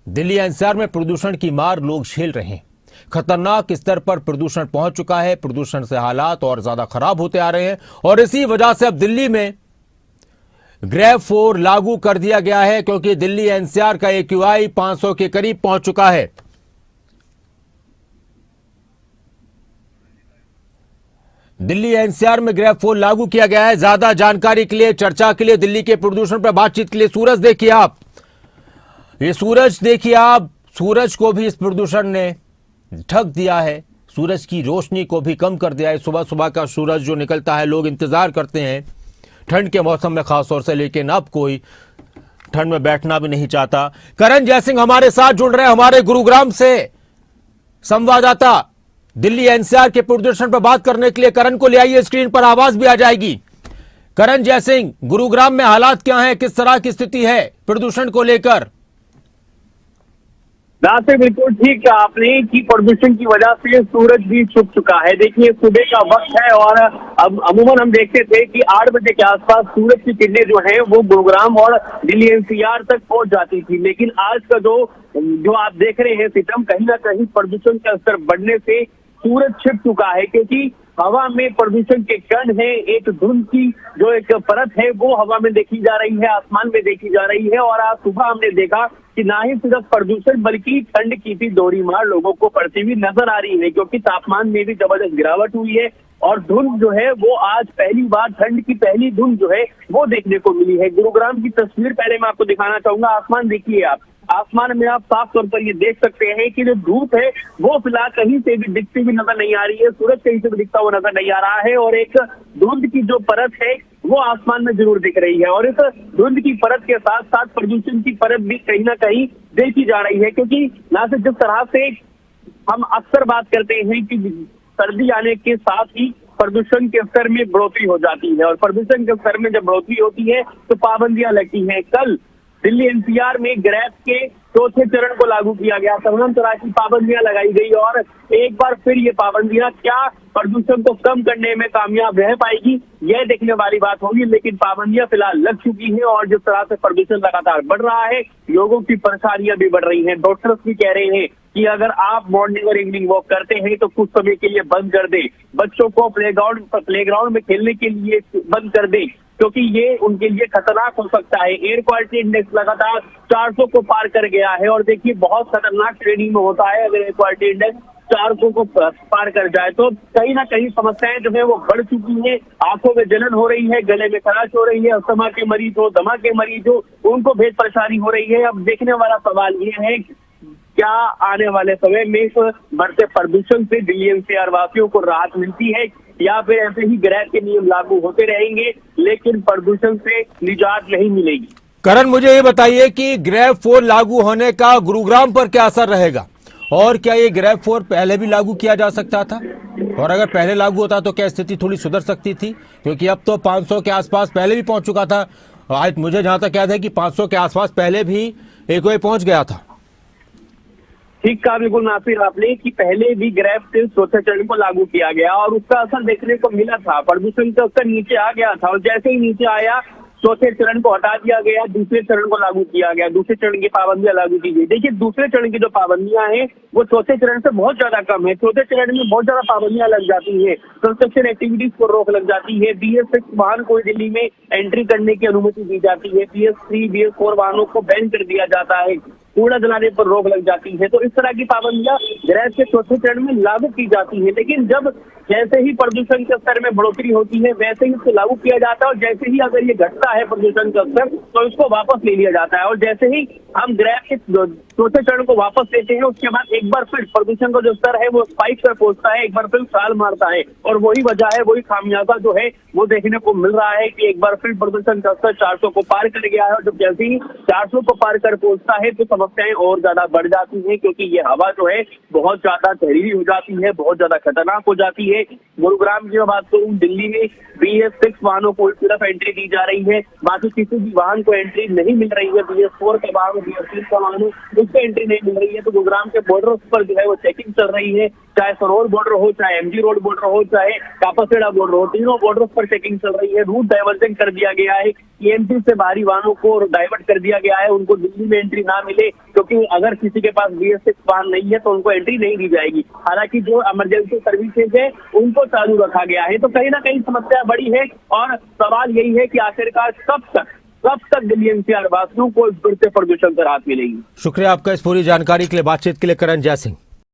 Delhi NCR में प्रदूषण की मार लोग झेल रहे हैं। खतरनाक स्तर पर प्रदूषण पहुंच चुका है। प्रदूषण से हालात और ज्यादा खराब होते आ रहे हैं और इसी वजह से अब दिल्ली में ग्रेव 4 लागू कर दिया गया है, क्योंकि दिल्ली एनसीआर का AQI 500 के करीब पहुंच चुका है। दिल्ली एनसीआर में ग्रेव 4 लागू किया गया है। ज्यादा जानकारी के लिए, चर्चा के लिए, दिल्ली के प्रदूषण पर बातचीत के लिए सूरज देखिए आप, ये सूरज देखिए आप, सूरज को भी इस प्रदूषण ने ढक दिया है। सूरज की रोशनी को भी कम कर दिया है। सुबह सुबह का सूरज जो निकलता है, लोग इंतजार करते हैं ठंड के मौसम में खास तौर से, लेकिन अब कोई ठंड में बैठना भी नहीं चाहता। करण जयसिंह हमारे साथ जुड़ रहे हैं, हमारे गुरुग्राम से संवाददाता, दिल्ली एनसीआर के प्रदूषण पर बात करने के लिए। करण को ले आइए, स्क्रीन पर आवाज भी आ जाएगी। करण जयसिंह, गुरुग्राम में हालात क्या हैं, किस तरह की स्थिति है प्रदूषण को लेकर? से बिल्कुल ठीक है आपने कि प्रदूषण की वजह से सूरज भी छुप चुका है। देखिए सुबह का वक्त है और अब अमूमन हम देखते थे कि 8 बजे के आसपास सूरज की किरणें जो है वो गुरुग्राम और दिल्ली एनसीआर तक पहुंच जाती थी, लेकिन आज का जो आप देख रहे हैं सिस्टम, कहीं ना कहीं प्रदूषण का स्तर बढ़ने से सूरज छिप चुका है, क्योंकि हवा में प्रदूषण के कण है। एक धुंध की जो एक परत है वो हवा में देखी जा रही है, आसमान में देखी जा रही है। और आज सुबह हमने देखा कि ना ही सिर्फ प्रदूषण बल्कि ठंड की भी दोहरी मार लोगों को पड़ती हुई नजर आ रही है, क्योंकि तापमान में भी जबरदस्त गिरावट हुई है। और धुंध जो है वो आज पहली बार, ठंड की पहली धुंध जो है वो देखने को मिली है। गुरुग्राम की तस्वीर पहले मैं आपको दिखाना चाहूंगा। आसमान देखिए आप, आसमान में आप साफ तौर पर ये देख सकते हैं कि जो धूप है वो फिलहाल कहीं से भी दिखती हुई नजर नहीं आ रही है, सूरज कहीं से भी दिखता हुआ नजर नहीं आ रहा है। और एक धुंध की जो परत है वो आसमान में जरूर दिख रही है, और इस धुंध की परत के साथ साथ प्रदूषण की परत भी कहीं ना कहीं देखी जा रही है, क्योंकि ना सिर्फ जिस तरह से हम अक्सर बात करते हैं कि सर्दी आने के साथ ही प्रदूषण के स्तर में बढ़ोतरी हो जाती है, और प्रदूषण के स्तर में जब बढ़ोतरी होती है तो पाबंदियां लगती हैं। कल दिल्ली एनसीआर में ग्रेव के चौथे चरण को लागू किया गया, तमाम तरह की पाबंदियां लगाई गई, और एक बार फिर ये पाबंदियां क्या प्रदूषण को कम करने में कामयाब रह पाएगी, यह देखने वाली बात होगी। लेकिन पाबंदियां फिलहाल लग चुकी हैं, और जिस तरह से प्रदूषण लगातार बढ़ रहा है, लोगों की परेशानियां भी बढ़ रही हैं। डॉक्टर्स भी कह रहे हैं कि अगर आप मॉर्निंग और इवनिंग वॉक करते हैं तो कुछ समय के लिए बंद कर दें, बच्चों को प्लेग्राउंड में खेलने के लिए बंद कर दें, क्योंकि ये उनके लिए खतरनाक हो सकता है। एयर क्वालिटी इंडेक्स लगातार 400 को पार कर गया है, और देखिए बहुत खतरनाक श्रेणी में होता है अगर एयर क्वालिटी इंडेक्स 400 को पार कर जाए तो। कहीं ना कहीं समस्याएं जो है वो बढ़ चुकी है। आंखों में जलन हो रही है, गले में खराश हो रही है, अस्थमा के मरीज हो, दमा के मरीज हो, उनको बेहद परेशानी हो रही है। अब देखने वाला सवाल ये है, क्या आने वाले समय में इस बढ़ते प्रदूषण से दिल्ली एनसीआर वासियों को राहत मिलती है, या फिर ऐसे ही ग्रेव के नियम लागू होते रहेंगे लेकिन प्रदूषण से निजात नहीं मिलेगी। करण, मुझे ये बताइए कि ग्रेव 4 लागू होने का गुरुग्राम पर क्या असर रहेगा, और क्या ये ग्रेव 4 पहले भी लागू किया जा सकता था, और अगर पहले लागू होता तो क्या स्थिति थोड़ी सुधर सकती थी, क्योंकि अब तो 500 के आसपास पहले भी पहुंच चुका था। आज मुझे जहां तक याद है कि 500 के आसपास पहले भी AQI पहुंच गया था। ठीक कहा बिल्कुल नासिर आपने कि पहले भी ग्रेव से चौथे चरण को लागू किया गया और उसका असर देखने को मिला था। प्रदूषण का स्तर नीचे आ गया था, और जैसे ही नीचे आया चौथे चरण को हटा दिया गया, दूसरे चरण को लागू किया गया, दूसरे चरण की पाबंदियां लागू की गई। देखिए दूसरे चरण की जो पाबंदियां हैं वो चौथे चरण से बहुत ज्यादा कम है। चौथे चरण में बहुत ज्यादा पाबंदियां लग जाती है, कंस्ट्रक्शन एक्टिविटीज को रोक लग जाती है, BS6 वाहन को दिल्ली में एंट्री करने की अनुमति दी जाती है, BS3 BS4 वाहनों को बैन कर दिया जाता है, कूड़ा जलाने पर रोक लग जाती है। तो इस तरह की पाबंदियां ग्रेव के चौथे चरण में लागू की जाती है, लेकिन जब जैसे ही प्रदूषण के स्तर में बढ़ोतरी होती है वैसे ही इसको लागू किया जाता है, और जैसे ही अगर ये घटता है प्रदूषण का स्तर तो इसको वापस ले लिया जाता है। और जैसे ही हम ग्रेव के चौथे चरण को वापस लेते हैं उसके बाद एक बार फिर प्रदूषण का जो स्तर है वो स्पाइक पर पहुंचता है, एक बार फिर छाल मारता है, और वही वजह है, वही खामियाजा जो है वो देखने को मिल रहा है कि एक बार फिर प्रदूषण का स्तर 400 को पार कर गया है, और जब जैसे ही 400 को पार कर पहुंचता है तो समस्याएं और ज्यादा बढ़ जाती है, क्योंकि ये हवा जो है बहुत ज्यादा जहरीली हो जाती है, बहुत ज्यादा खतरनाक हो जाती है। गुरुग्राम की बात करूं, दिल्ली में BS6 वाहनों को सिर्फ एंट्री दी जा रही है, बाकी किसी भी वाहन को एंट्री नहीं मिल रही है। BS4 के वाहन, BS3 का वाहन, उस उनको एंट्री नहीं मिल रही है। तो गुरुग्राम के बॉर्डर पर जो है वो चेकिंग चल रही है, चाहे सरोवर बॉर्डर हो, चाहे एमजी रोड बॉर्डर हो, चाहे कापासेड़ा बॉर्डर हो, तीनों बॉर्डर पर चेकिंग चल रही है। रूट डाइवर्जन कर दिया गया है, ईएमटी से बाहरी वाहनों को डाइवर्ट कर दिया गया है, उनको दिल्ली में एंट्री ना मिले, क्योंकि अगर किसी के पास BS6 वाहन नहीं है तो उनको एंट्री नहीं दी जाएगी। हालांकि जो इमरजेंसी सर्विसेज है उनको चालू रखा गया है। तो कहीं ना कहीं समस्या बड़ी है और सवाल यही है कि आखिरकार कब तक दिल्ली एनसीआर वासियों को इस बढ़ते प्रदूषण से राहत मिलेगी। शुक्रिया आपका इस पूरी जानकारी के लिए, बातचीत के लिए करण जय सिंह।